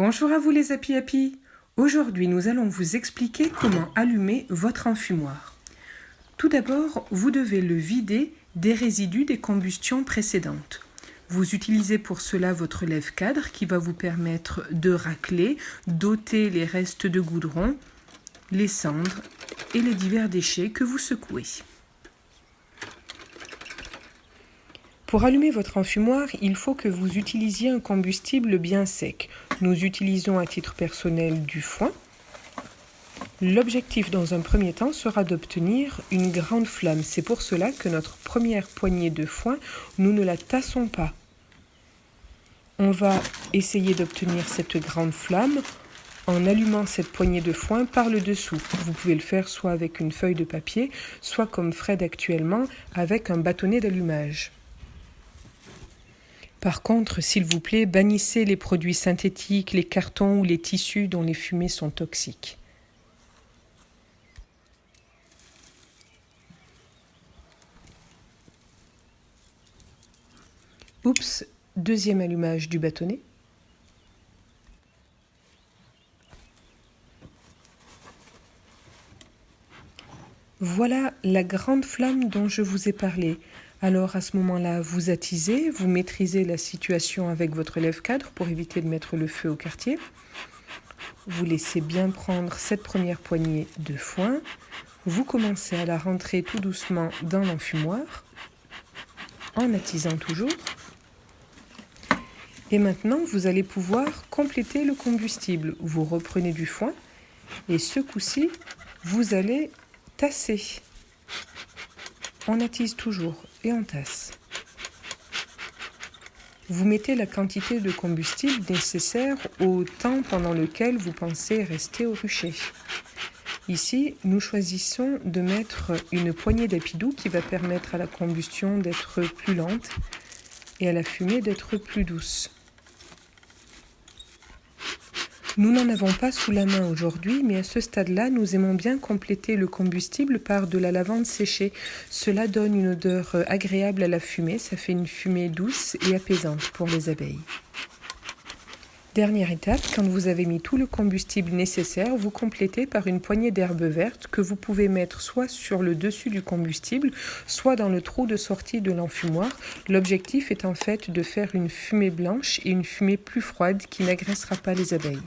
Bonjour à vous les Happy. Aujourd'hui, nous allons vous expliquer comment allumer votre enfumoir. Tout d'abord, vous devez le vider des résidus des combustions précédentes. Vous utilisez pour cela votre lève-cadre qui va vous permettre de racler, d'ôter les restes de goudron, les cendres et les divers déchets que vous secouez. Pour allumer votre enfumoir, il faut que vous utilisiez un combustible bien sec. Nous utilisons à titre personnel du foin. L'objectif dans un premier temps sera d'obtenir une grande flamme. C'est pour cela que notre première poignée de foin, nous ne la tassons pas. On va essayer d'obtenir cette grande flamme en allumant cette poignée de foin par le dessous. Vous pouvez le faire soit avec une feuille de papier, soit comme Fred actuellement, avec un bâtonnet d'allumage. Par contre, s'il vous plaît, bannissez les produits synthétiques, les cartons ou les tissus dont les fumées sont toxiques. Oups, deuxième allumage du bâtonnet. Voilà la grande flamme dont je vous ai parlé. Alors à ce moment-là, vous attisez, vous maîtrisez la situation avec votre lève-cadre pour éviter de mettre le feu au quartier. Vous laissez bien prendre cette première poignée de foin. Vous commencez à la rentrer tout doucement dans l'enfumoir, en attisant toujours. Et maintenant, vous allez pouvoir compléter le combustible. Vous reprenez du foin et ce coup-ci, vous allez tasser. On attise toujours et on tasse. Vous mettez la quantité de combustible nécessaire au temps pendant lequel vous pensez rester au rucher. Ici, nous choisissons de mettre une poignée d'apidou qui va permettre à la combustion d'être plus lente et à la fumée d'être plus douce. Nous n'en avons pas sous la main aujourd'hui, mais à ce stade-là, nous aimons bien compléter le combustible par de la lavande séchée. Cela donne une odeur agréable à la fumée, ça fait une fumée douce et apaisante pour les abeilles. Dernière étape, quand vous avez mis tout le combustible nécessaire, vous complétez par une poignée d'herbes vertes que vous pouvez mettre soit sur le dessus du combustible, soit dans le trou de sortie de l'enfumoir. L'objectif est en fait de faire une fumée blanche et une fumée plus froide qui n'agressera pas les abeilles.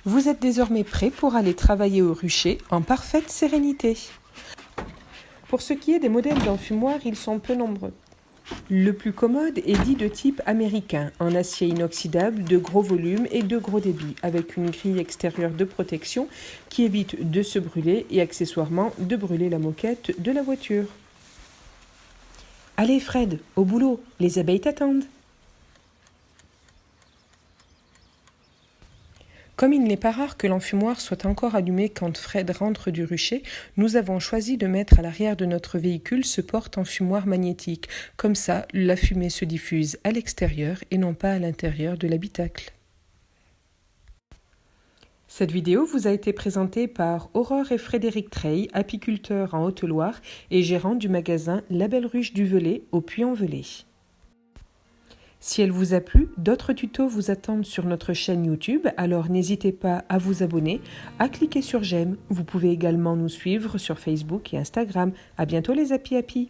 Vous êtes désormais prêt pour aller travailler au rucher en parfaite sérénité. Pour ce qui est des modèles d'enfumoir, ils sont peu nombreux. Le plus commode est dit de type américain, en acier inoxydable, de gros volume et de gros débit, avec une grille extérieure de protection qui évite de se brûler et accessoirement de brûler la moquette de la voiture. Allez Fred, au boulot, les abeilles t'attendent. Comme il n'est pas rare que l'enfumoir soit encore allumé quand Fred rentre du rucher, nous avons choisi de mettre à l'arrière de notre véhicule ce porte-enfumoir magnétique. Comme ça, la fumée se diffuse à l'extérieur et non pas à l'intérieur de l'habitacle. Cette vidéo vous a été présentée par Aurore et Frédéric Treille, apiculteurs en Haute-Loire et gérants du magasin La Belle Ruche du Velay au Puy-en-Velay. Si elle vous a plu, d'autres tutos vous attendent sur notre chaîne YouTube, alors n'hésitez pas à vous abonner, à cliquer sur j'aime. Vous pouvez également nous suivre sur Facebook et Instagram. À bientôt les Happy.